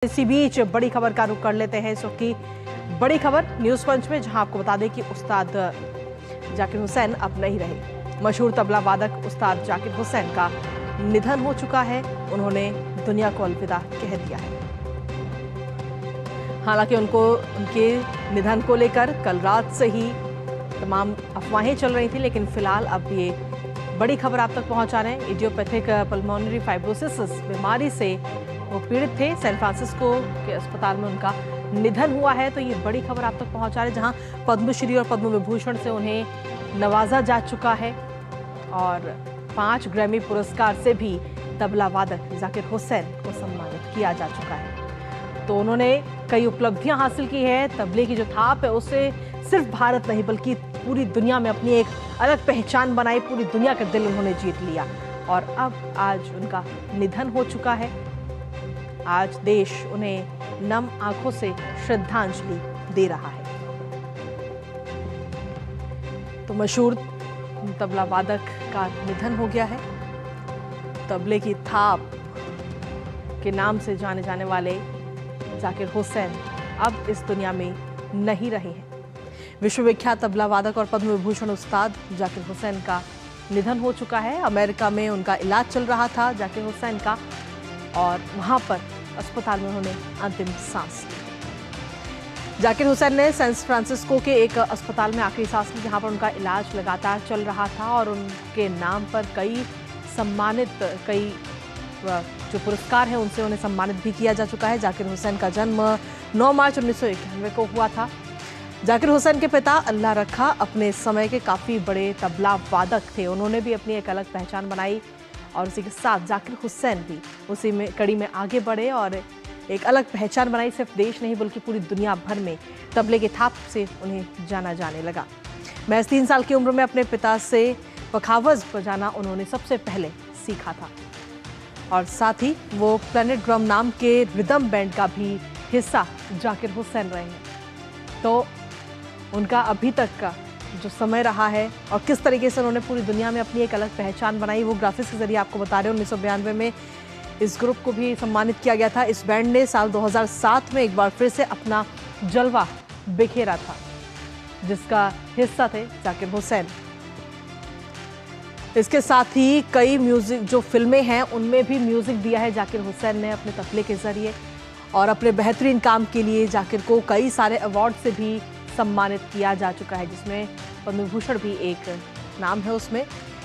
इसी बीच बड़ी खबर का रुख कर लेते हैं इस वक्त की बड़ी खबर न्यूज पंच में, जहां आपको बता दें कि उस्ताद जाकिर हुसैन अब नहीं रहे। मशहूर तबला वादक उस्ताद जाकिर हुसैन का निधन हो चुका है। उन्होंने दुनिया को अलविदा कह दिया है। हालांकि उनके निधन को लेकर कल रात से ही तमाम अफवाहें चल रही थी, लेकिन फिलहाल अब ये बड़ी खबर आप तक पहुंचा रहे हैं। इडियोपैथिक पल्मोनरी फाइब्रोसिस बीमारी से वो पीड़ित थे। सैन फ्रांसिस्को के अस्पताल में उनका निधन हुआ है। तो ये बड़ी खबर आप तक पहुंचा रहे हैं, जहां पद्मश्री और पद्म विभूषण से उन्हें नवाजा जा चुका है और 5 ग्रैमी पुरस्कार से भी तबला वादक जाकिर हुसैन को सम्मानित किया जा चुका है। तो उन्होंने कई उपलब्धियां हासिल की है। तबले की जो थाप है उससे सिर्फ भारत नहीं बल्कि पूरी दुनिया में अपनी एक अलग पहचान बनाई। पूरी दुनिया का दिल उन्होंने जीत लिया और अब आज उनका निधन हो चुका है। आज देश उन्हें नम आंखों से श्रद्धांजलि दे रहा है। तो मशहूर तबला वादक का निधन हो गया है। तबले की थाप के नाम से जाने जाने वाले जाकिर हुसैन अब इस दुनिया में नहीं रहे हैं। विश्वविख्यात तबला वादक और पद्म विभूषण उस्ताद जाकिर हुसैन का निधन हो चुका है। अमेरिका में उनका इलाज चल रहा था जाकिर हुसैन का, और वहां पर अस्पताल में उन्होंने अंतिम सांस ली। जाकिर हुसैन ने सैन फ्रांसिस्को के एक अस्पताल में आखिरी सांस ली, जहां पर उनका इलाज लगातार चल रहा था और उनके नाम पर कई जो पुरस्कार हैं उनसे उन्हें सम्मानित भी किया जा चुका है। जाकिर हुसैन का जन्म 9 मार्च 1991 को हुआ था। जाकिर हुसैन के पिता अल्लाह रखा अपने समय के काफ़ी बड़े तबला वादक थे। उन्होंने भी अपनी एक अलग पहचान बनाई और उसी के साथ जाकिर हुसैन भी उसी में कड़ी में आगे बढ़े और एक अलग पहचान बनाई। सिर्फ देश नहीं बल्कि पूरी दुनिया भर में तबले के थाप से उन्हें जाना जाने लगा। महज 3 साल की उम्र में अपने पिता से पखावज बजाना उन्होंने सबसे पहले सीखा था और साथ ही वो प्लैनेट ड्रम नाम के रिदम बैंड का भी हिस्सा जाकिर हुसैन रहे हैं। तो उनका अभी तक का जो समय रहा है और किस तरीके से उन्होंने पूरी दुनिया में अपनी एक अलग पहचान बनाई, वो ग्राफिक्स के जरिए आपको बता रहे हैं। 1992 में इस ग्रुप को भी सम्मानित किया गया था। इस बैंड ने साल 2007 में एक बार फिर से अपना जलवा बिखेरा था, जिसका हिस्सा थे जाकिर हुसैन। इसके साथ ही कई म्यूजिक जो फिल्में हैं उनमें भी म्यूजिक दिया है जाकिर हुसैन ने अपने तबले के जरिए, और अपने बेहतरीन काम के लिए जाकिर को कई सारे अवार्ड से भी सम्मानित किया जा चुका है, जिसमें पद्म विभूषण भी एक नाम है। उसमें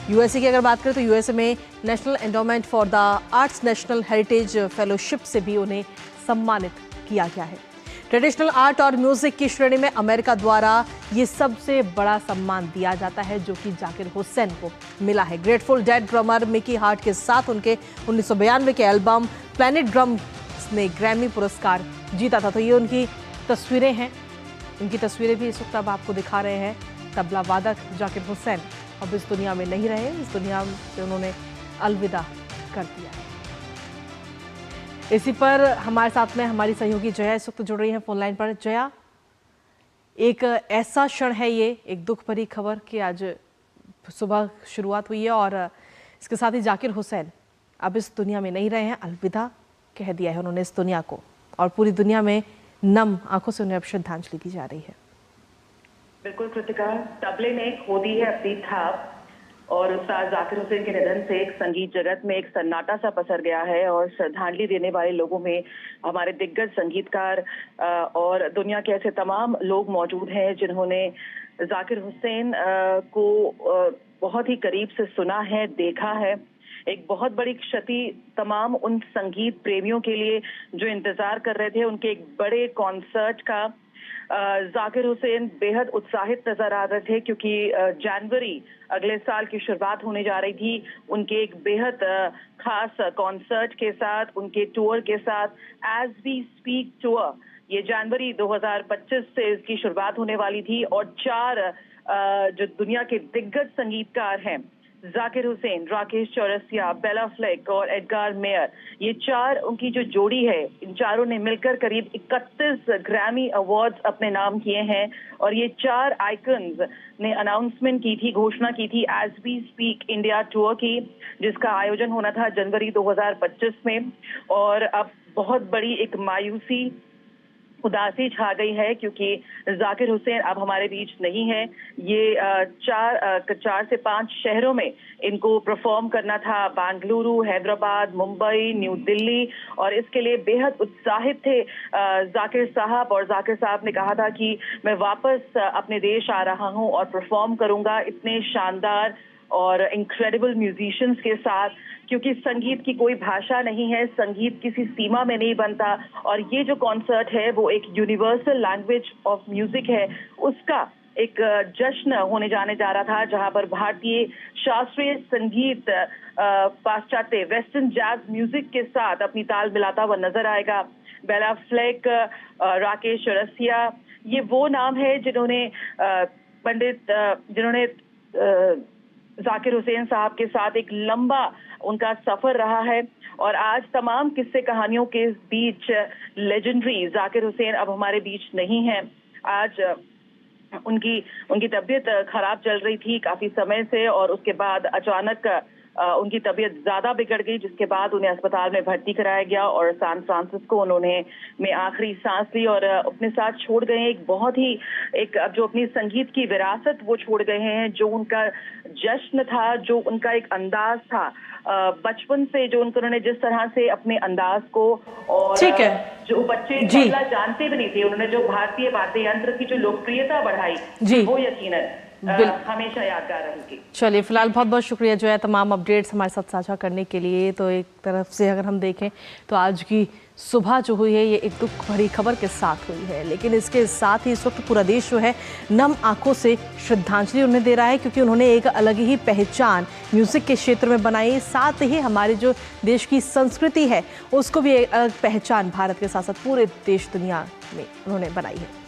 यूएसए की अगर बात करें तो यूएसए में national endowment for the arts national heritage fellowship से भी उन्हें सम्मानित किया गया है। ट्रेडिशनल आर्ट और म्यूजिक की श्रेणी में अमेरिका द्वारा ये सबसे बड़ा सम्मान दिया जाता है जो कि जाकिर हुसैन को मिला है। Grateful dead drummer Mickey heart के साथ उनके 1992 के एल्बम प्लैनेट ड्रम ने ग्रैमी पुरस्कार जीता था। तो ये उनकी तस्वीरें हैं, उनकी तस्वीरें भी इस वक्त अब आपको दिखा रहे हैं। तबला वादक जाकिर हुसैन अब इस दुनिया में नहीं रहे, इस दुनिया से उन्होंने अलविदा कर दिया है। इसी पर हमारे साथ में हमारी सहयोगी जया इस वक्त जुड़ रही है फोन लाइन पर। जया, एक ऐसा क्षण है ये, एक दुख भरी खबर कि आज सुबह शुरुआत हुई है और इसके साथ ही जाकिर हुसैन अब इस दुनिया में नहीं रहे हैं, अलविदा कह दिया है उन्होंने इस दुनिया को, और पूरी दुनिया में नम आंखों से उन्हें अब श्रद्धांजलि दी जा रही है। बिल्कुल कृतिका, तबले ने खो दी है अपनी थाप और उस्ताद जाकिर हुसैन के निधन से एक संगीत जगत में एक सन्नाटा सा पसर गया है और श्रद्धांजलि देने वाले लोगों में हमारे दिग्गज संगीतकार और दुनिया के ऐसे तमाम लोग मौजूद हैं जिन्होंने जाकिर हुसैन को बहुत ही करीब से सुना है, देखा है। एक बहुत बड़ी क्षति तमाम उन संगीत प्रेमियों के लिए जो इंतजार कर रहे थे उनके एक बड़े कॉन्सर्ट का। जाकिर हुसैन बेहद उत्साहित नजर आ रहे थे क्योंकि जनवरी अगले साल की शुरुआत होने जा रही थी उनके एक बेहद खास कॉन्सर्ट के साथ, उनके टूर के साथ, एज वी स्पीक टूर। ये जनवरी 2025 से इसकी शुरुआत होने वाली थी और 4 जो दुनिया के दिग्गज संगीतकार हैं, जाकिर हुसैन, राकेश चौरसिया, बेला फ्लेक और एडगार मेयर, ये चार उनकी जो जोड़ी है, इन चारों ने मिलकर करीब 31 ग्रैमी अवार्ड्स अपने नाम किए हैं। और ये चार आइकन्स ने अनाउंसमेंट की थी, घोषणा की थी as we speak India tour की, जिसका आयोजन होना था जनवरी 2025 में। और अब बहुत बड़ी एक मायूसी, उदासी छा गई है, क्योंकि जाकिर हुसैन अब हमारे बीच नहीं है। ये 4 से 5 शहरों में इनको परफॉर्म करना था, बेंगलुरु, हैदराबाद, मुंबई, न्यू दिल्ली, और इसके लिए बेहद उत्साहित थे जाकिर साहब। और जाकिर साहब ने कहा था कि मैं वापस अपने देश आ रहा हूं और परफॉर्म करूंगा इतने शानदार और इनक्रेडिबल म्यूजिशियंस के साथ, क्योंकि संगीत की कोई भाषा नहीं है, संगीत किसी सीमा में नहीं बनता। और ये जो कॉन्सर्ट है वो एक यूनिवर्सल लैंग्वेज ऑफ म्यूजिक है, उसका एक जश्न होने जाने जा रहा था, जहां पर भारतीय शास्त्रीय संगीत पाश्चात्य वेस्टर्न जैज म्यूजिक के साथ अपनी ताल मिलाता हुआ नजर आएगा। बेला फ्लेक, राकेश चौरसिया, ये वो नाम है जिन्होंने जाकिर हुसैन साहब के साथ एक लंबा उनका सफर रहा है। और आज तमाम किस्से कहानियों के बीच लेजेंडरी जाकिर हुसैन अब हमारे बीच नहीं है। आज उनकी तबीयत खराब चल रही थी काफी समय से, और उसके बाद अचानक उनकी तबीयत ज्यादा बिगड़ गई, जिसके बाद उन्हें अस्पताल में भर्ती कराया गया और सैन फ्रांसिस्को उन्होंने में आखिरी सांस ली और अपने साथ छोड़ गए हैं एक बहुत ही अब जो अपनी संगीत की विरासत वो छोड़ गए हैं, जो उनका जश्न था, जो उनका एक अंदाज था बचपन से, जो उन्होंने जिस तरह से अपने अंदाज को, और ठीक है, जो बच्चे तबला जानते भी नहीं थे, उन्होंने जो भारतीय वाद्य यंत्र की जो लोकप्रियता बढ़ाई, वो यकीनन हमेशा यादगार रहेगी। चलिए, फिलहाल बहुत बहुत शुक्रिया जो है तमाम अपडेट्स हमारे साथ साझा करने के लिए। तो एक तरफ से अगर हम देखें तो आज की सुबह जो हुई है ये एक दुख भरी खबर के साथ हुई है, लेकिन इसके साथ ही इस वक्त पूरा देश जो है नम आंखों से श्रद्धांजलि उन्हें दे रहा है, क्योंकि उन्होंने एक अलग ही पहचान म्यूजिक के क्षेत्र में बनाई। साथ ही हमारे जो देश की संस्कृति है उसको भी एक अलग पहचान भारत के साथ साथ पूरे देश दुनिया में उन्होंने बनाई है।